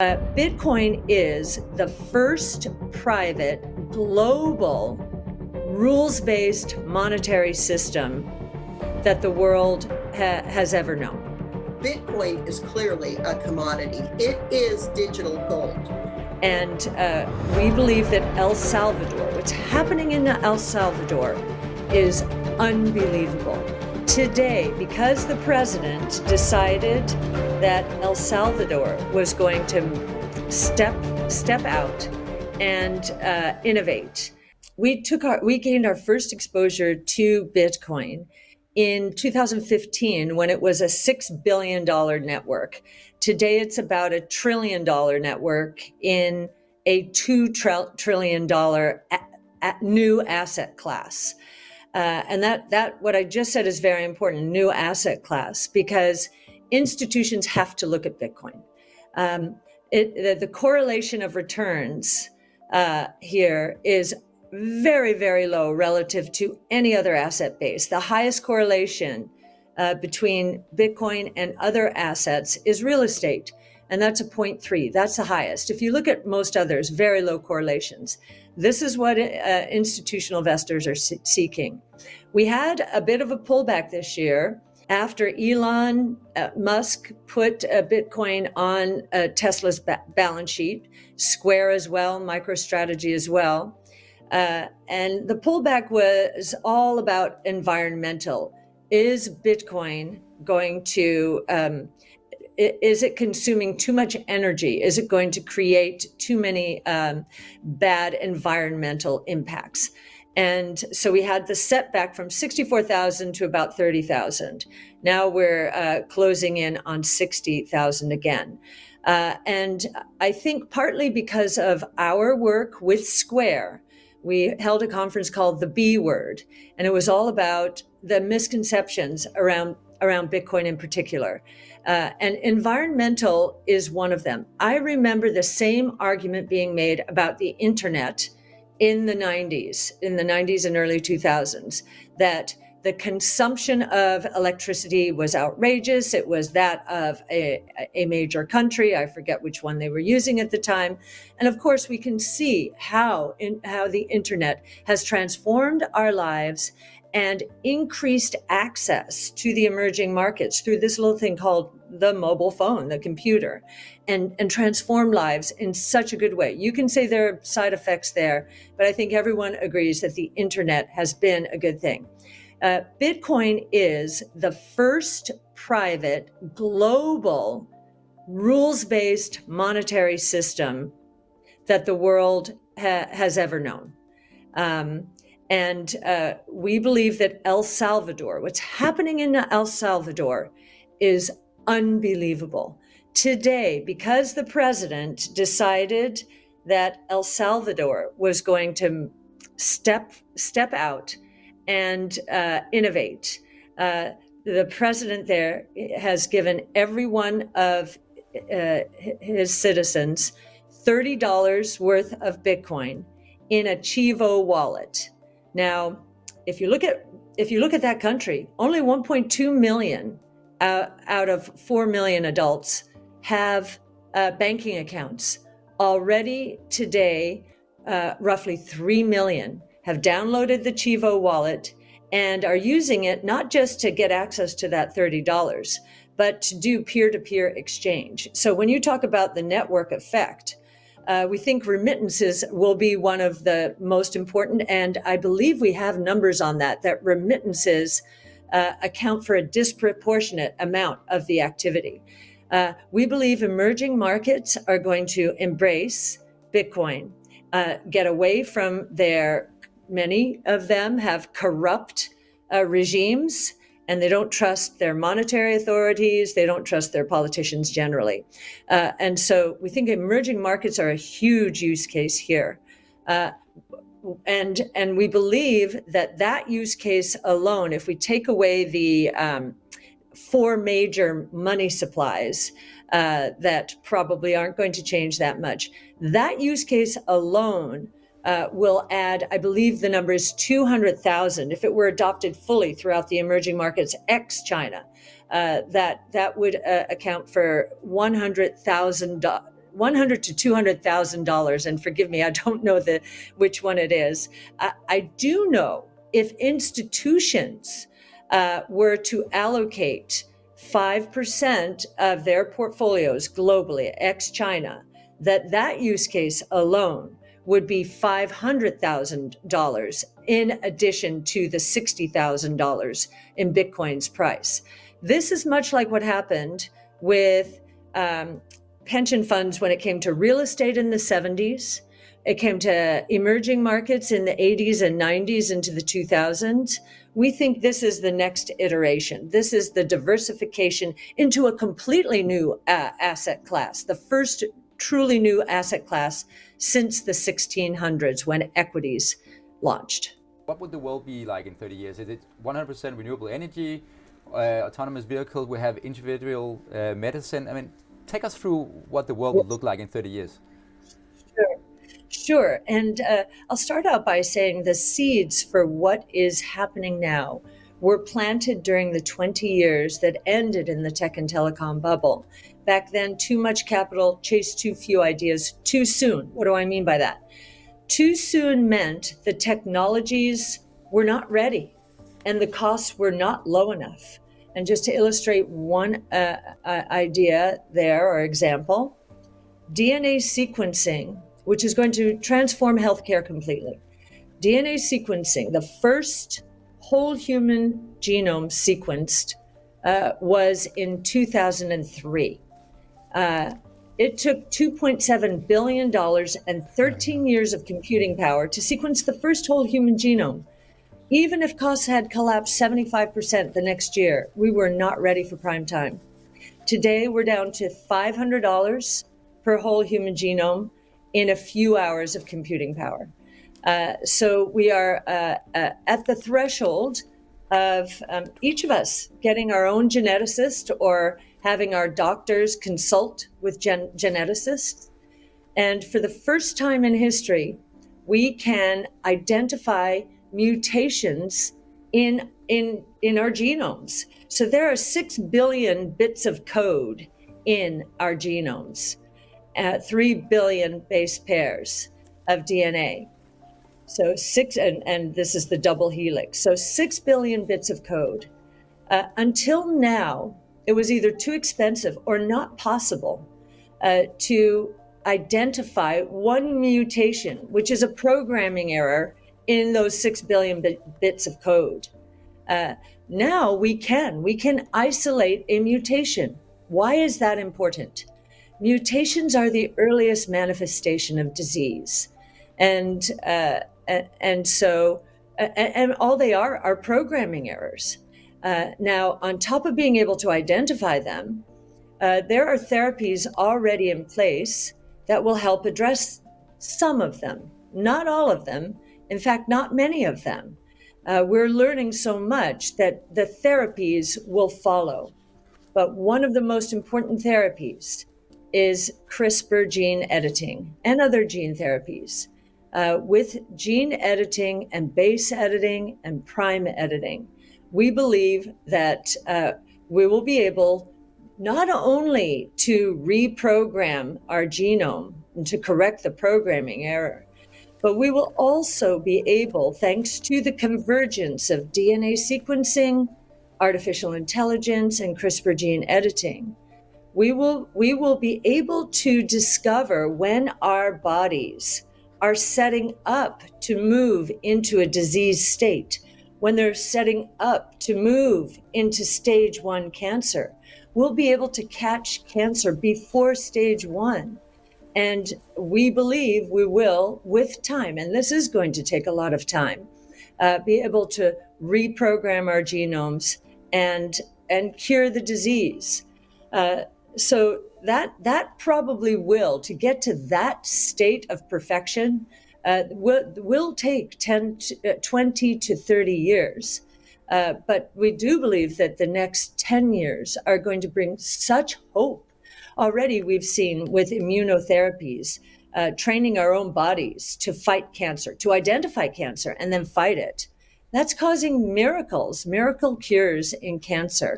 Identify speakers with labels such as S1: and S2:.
S1: Bitcoin is the first private global rules-based monetary system that the world has ever known.
S2: Bitcoin is clearly a commodity. It is digital gold.
S1: And we believe that El Salvador, what's happening in El Salvador is unbelievable. Today, because the president decided that El Salvador was going to step out and innovate, we gained our first exposure to Bitcoin in 2015 when it was a $6 billion network. Today, it's about a $1 trillion network in a $2 trillion new asset class. And that what I just said is very important, new asset class, because institutions have to look at Bitcoin. The correlation of returns here is very, very low relative to any other asset base. The highest correlation between Bitcoin and other assets is real estate, and that's a 0.3. That's the highest. If you look at most others, very low correlations. This is what institutional investors are seeking. We had a bit of a pullback this year after Elon Musk put Bitcoin on Tesla's balance sheet, Square as well, MicroStrategy as well. And the pullback was all about environmental. Is Bitcoin going to, is it consuming too much energy? Is it going to create too many bad environmental impacts? And so we had the setback from 64,000 to about 30,000. Now we're closing in on 60,000 again. And I think partly because of our work with Square, we held a conference called the B Word, and it was all about the misconceptions around Bitcoin in particular. And environmental is one of them. I remember the same argument being made about the internet in the 90s and early 2000s, that the consumption of electricity was outrageous. It was that of a major country. I forget which one they were using at the time. And of course, we can see how the internet has transformed our lives and increased access to the emerging markets through this little thing called the mobile phone, the computer, and transform lives in such a good way. You can say there are side effects there, but I think everyone agrees that the internet has been a good thing. Bitcoin is the first private global rules-based monetary system that the world has ever known. And we believe that El Salvador, what's happening in El Salvador is unbelievable. Today, because the president decided that El Salvador was going to step out and innovate, the president there has given every one of his citizens $30 worth of Bitcoin in a Chivo wallet. Now, if you look at that country, only 1.2 million out of 4 million adults have banking accounts. Already today, roughly 3 million have downloaded the Chivo wallet and are using it not just to get access to that $30, but to do peer-to-peer exchange. So when you talk about the network effect, we think remittances will be one of the most important, and I believe we have numbers on that remittances account for a disproportionate amount of the activity. We believe emerging markets are going to embrace Bitcoin, get away from many of them have corrupt regimes, and they don't trust their monetary authorities. They don't trust their politicians generally. And so we think emerging markets are a huge use case here. And we believe that use case alone, if we take away the 4 major money supplies that probably aren't going to change that much, that use case alone will add, I believe the number is 200,000 if it were adopted fully throughout the emerging markets ex-China. That would account for 100,000 $100,000 to $200,000, and forgive me, I don't know which one it is. I do know if institutions were to allocate 5% of their portfolios globally, ex-China, that use case alone would be $500,000 in addition to the $60,000 in Bitcoin's price. This is much like what happened with pension funds when it came to real estate in the 70s. It came to emerging markets in the 80s and 90s into the 2000s. We think this is the next iteration. This is the diversification into a completely new asset class, the first truly new asset class since the 1600s when equities launched.
S3: What would the world be like in 30 years? Is it 100% renewable energy, autonomous vehicles, we have individual medicine? I mean, take us through what the world would look like in 30 years.
S1: Sure. And I'll start out by saying the seeds for what is happening now were planted during the 20 years that ended in the tech and telecom bubble. Back then, too much capital chased too few ideas too soon. What do I mean by that? Too soon meant the technologies were not ready and the costs were not low enough. And just to illustrate one idea there or example, DNA sequencing, which is going to transform healthcare completely. DNA sequencing, the first whole human genome sequenced was in 2003. It took $2.7 billion and 13 years of computing power to sequence the first whole human genome. Even if costs had collapsed 75% the next year, we were not ready for prime time. Today, we're down to $500 per whole human genome in a few hours of computing power. So we are at the threshold of each of us getting our own geneticist or having our doctors consult with geneticists. And for the first time in history, we can identify mutations in our genomes. So there are 6 billion bits of code in our genomes, 3 billion base pairs of DNA. So and this is the double helix. So 6 billion bits of code. Until now, it was either too expensive or not possible to identify one mutation, which is a programming error in those 6 billion bits of code. Now we can isolate a mutation. Why is that important? Mutations are the earliest manifestation of disease. And so all they are programming errors. Now, on top of being able to identify them, there are therapies already in place that will help address some of them, not all of them. In fact, not many of them. We're learning so much that the therapies will follow. But one of the most important therapies is CRISPR gene editing and other gene therapies. With gene editing and base editing and prime editing, we believe that we will be able not only to reprogram our genome and to correct the programming error, but we will also be able, thanks to the convergence of DNA sequencing, artificial intelligence, and CRISPR gene editing, we will be able to discover when our bodies are setting up to move into a disease state, when they're setting up to move into stage 1 cancer. We'll be able to catch cancer before stage 1. And we believe we will, with time, and this is going to take a lot of time, be able to reprogram our genomes and cure the disease. So that probably will, to get to that state of perfection, will take 20 to 30 years. But we do believe that the next 10 years are going to bring such hope. Already we've seen with immunotherapies, training our own bodies to fight cancer, to identify cancer and then fight it. That's causing miracle cures in cancer.